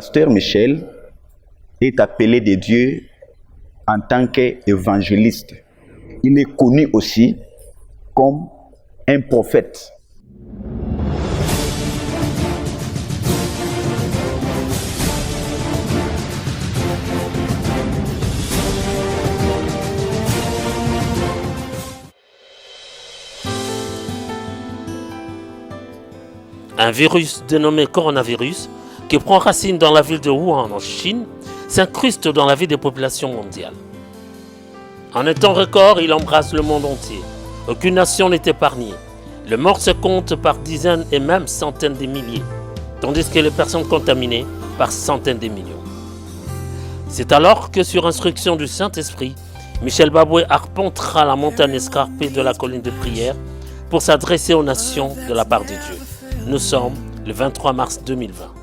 Pasteur Michel est appelé de Dieu en tant qu'évangéliste. Il est connu aussi comme un prophète. Un virus dénommé coronavirus, qui prend racine dans la ville de Wuhan en Chine, s'incruste dans la vie des populations mondiales. En un temps record, il embrasse le monde entier. Aucune nation n'est épargnée. Les morts se comptent par dizaines et même centaines de milliers, tandis que les personnes contaminées par centaines de millions. C'est alors que, sur instruction du Saint-Esprit, Michel Baboué arpentera la montagne escarpée de la colline de prière pour s'adresser aux nations de la part de Dieu. Nous sommes le 23 mars 2020.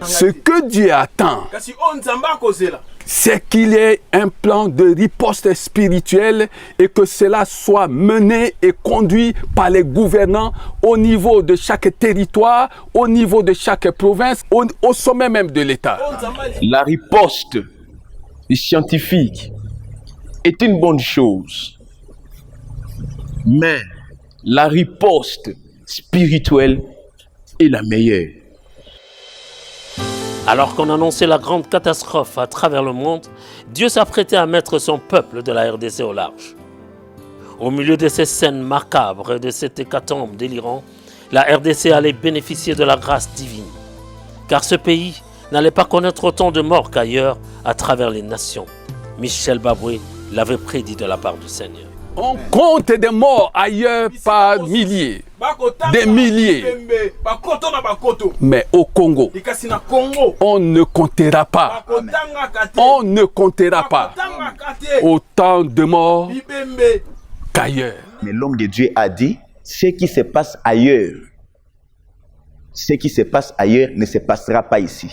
Ce que Dieu attend, c'est qu'il y ait un plan de riposte spirituelle et que cela soit mené et conduit par les gouvernants au niveau de chaque territoire, au niveau de chaque province, au sommet même de l'État. La riposte scientifique est une bonne chose, mais la riposte spirituelle est la meilleure. Alors qu'on annonçait la grande catastrophe à travers le monde, Dieu s'apprêtait à mettre son peuple de la RDC au large. Au milieu de ces scènes macabres et de cette hécatombe délirant, la RDC allait bénéficier de la grâce divine. Car ce pays n'allait pas connaître autant de morts qu'ailleurs à travers les nations. Michel Baboué l'avait prédit de la part du Seigneur. On compte des morts ailleurs par milliers, des milliers. Mais au Congo, on ne comptera pas. On ne comptera pas autant de morts qu'ailleurs. Mais l'homme de Dieu a dit, ce qui se passe ailleurs, ce qui se passe ailleurs ne se passera pas ici.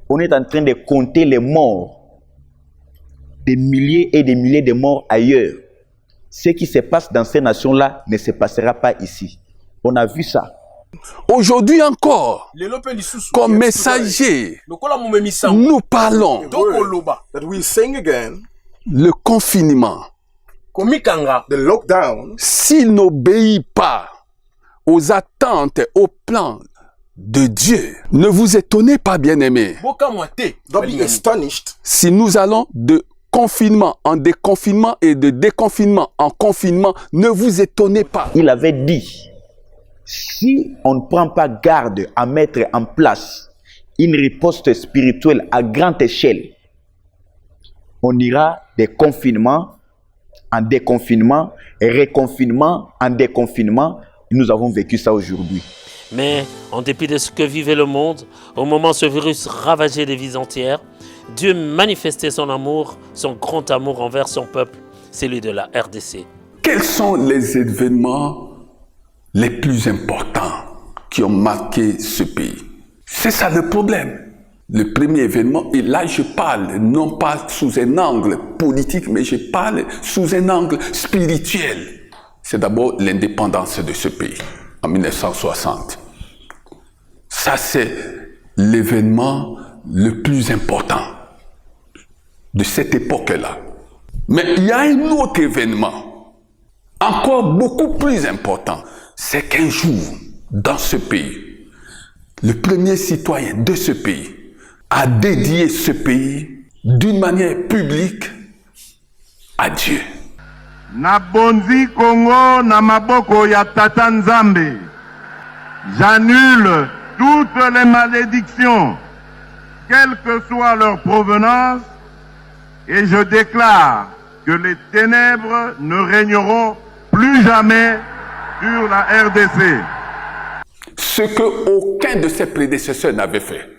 On est en train de compter les morts, des milliers et des milliers de morts ailleurs. Ce qui se passe dans ces nations-là ne se passera pas ici. On a vu ça. Aujourd'hui encore, comme messager, nous parlons le confinement. S'il n'obéit pas aux attentes, aux plans de Dieu, ne vous étonnez pas, bien-aimés. Si nous allons de confinement en déconfinement et de déconfinement en confinement, ne vous étonnez pas. Il avait dit, si on ne prend pas garde à mettre en place une riposte spirituelle à grande échelle, on ira de confinement en déconfinement, reconfinement en déconfinement. Nous avons vécu ça aujourd'hui. Mais en dépit de ce que vivait le monde, au moment où ce virus ravageait des vies entières, Dieu manifestait son amour, son grand amour envers son peuple, celui de la RDC. Quels sont les événements les plus importants qui ont marqué ce pays? C'est ça le problème. Le premier événement, et là je parle non pas sous un angle politique, mais je parle sous un angle spirituel. C'est d'abord l'indépendance de ce pays en 1960. Ça, c'est l'événement le plus important de cette époque-là. Mais il y a un autre événement, encore beaucoup plus important. C'est qu'un jour, dans ce pays, le premier citoyen de ce pays a dédié ce pays d'une manière publique à Dieu. Nabonzi Congo na maboko ya Tata Nzambe. J'annule toutes les malédictions, quelle que soit leur provenance, et je déclare que les ténèbres ne régneront plus jamais sur la RDC. Ce qu'aucun de ses prédécesseurs n'avait fait.